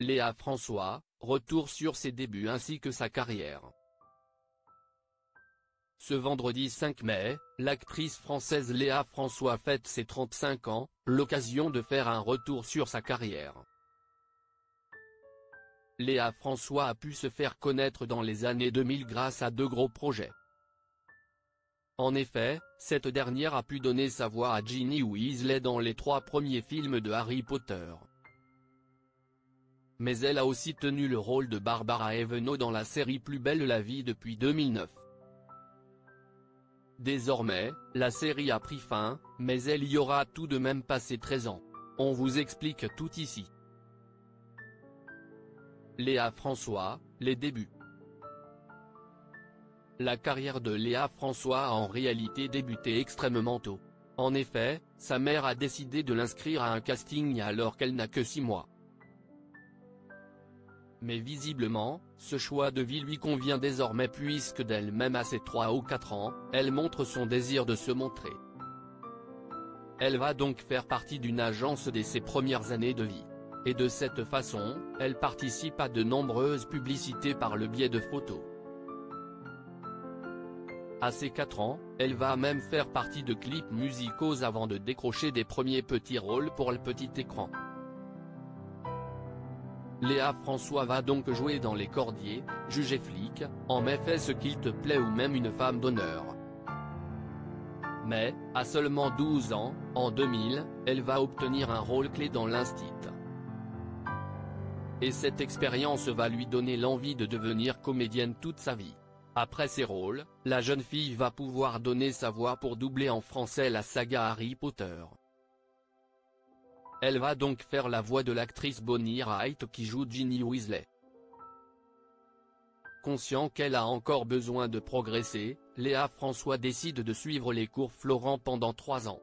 Léa François, retour sur ses débuts ainsi que sa carrière. Ce vendredi 5 mai, l'actrice française Léa François fête ses 35 ans, l'occasion de faire un retour sur sa carrière. Léa François a pu se faire connaître dans les années 2000 grâce à de gros projets. En effet, cette dernière a pu donner sa voix à Ginny Weasley dans les 3 premiers films de Harry Potter. Mais elle a aussi tenu le rôle de Barbara Évenot dans la série Plus belle la vie depuis 2009. Désormais, la série a pris fin, mais elle y aura tout de même passé 13 ans. On vous explique tout ici. Léa François, les débuts. La carrière de Léa François a en réalité débuté extrêmement tôt. En effet, sa mère a décidé de l'inscrire à un casting alors qu'elle n'a que 6 mois. Mais visiblement, ce choix de vie lui convient désormais puisque d'elle-même à ses 3 ou 4 ans, elle montre son désir de se montrer. Elle va donc faire partie d'une agence dès ses premières années de vie. Et de cette façon, elle participe à de nombreuses publicités par le biais de photos. À ses 4 ans, elle va même faire partie de clips musicaux avant de décrocher des premiers petits rôles pour le petit écran. Léa François va donc jouer dans Les Cordiers, Juge et flic, En mai fais ce qu'il te plaît ou même Une femme d'honneur. Mais, à seulement 12 ans, en 2000, elle va obtenir un rôle clé dans l'Instit. Et cette expérience va lui donner l'envie de devenir comédienne toute sa vie. Après ces rôles, la jeune fille va pouvoir donner sa voix pour doubler en français la saga Harry Potter. Elle va donc faire la voix de l'actrice Bonnie Wright qui joue Ginny Weasley. Conscient qu'elle a encore besoin de progresser, Léa François décide de suivre les cours Florent pendant 3 ans.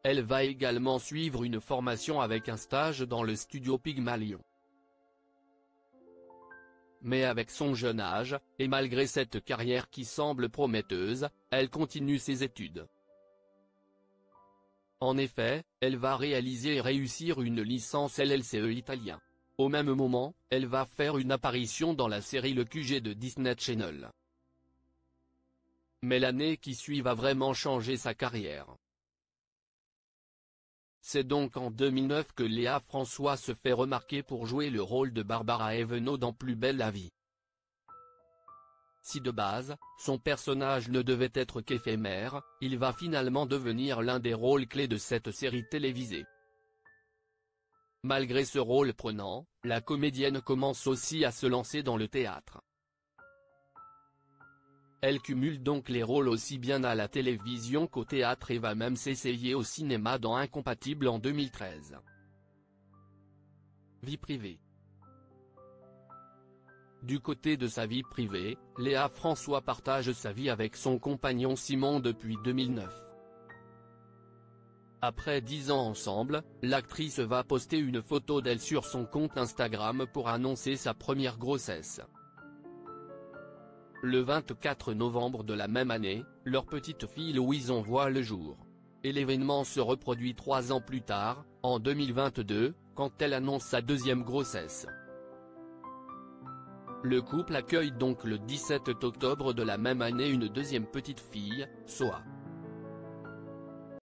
Elle va également suivre une formation avec un stage dans le studio Pygmalion. Mais avec son jeune âge, et malgré cette carrière qui semble prometteuse, elle continue ses études. En effet, elle va réaliser et réussir une licence LLCE italien. Au même moment, elle va faire une apparition dans la série Le QG de Disney Channel. Mais l'année qui suit va vraiment changer sa carrière. C'est donc en 2009 que Léa François se fait remarquer pour jouer le rôle de Barbara Évenot dans Plus belle la vie. Si de base, son personnage ne devait être qu'éphémère, il va finalement devenir l'un des rôles clés de cette série télévisée. Malgré ce rôle prenant, la comédienne commence aussi à se lancer dans le théâtre. Elle cumule donc les rôles aussi bien à la télévision qu'au théâtre et va même s'essayer au cinéma dans Incompatible en 2013. Vie privée. Du côté de sa vie privée, Léa François partage sa vie avec son compagnon Simon depuis 2009. Après 10 ans ensemble, l'actrice va poster une photo d'elle sur son compte Instagram pour annoncer sa première grossesse. Le 24 novembre de la même année, leur petite fille Louise en voit le jour. Et l'événement se reproduit 3 ans plus tard, en 2022, quand elle annonce sa deuxième grossesse. Le couple accueille donc le 17 octobre de la même année une deuxième petite fille, Soa.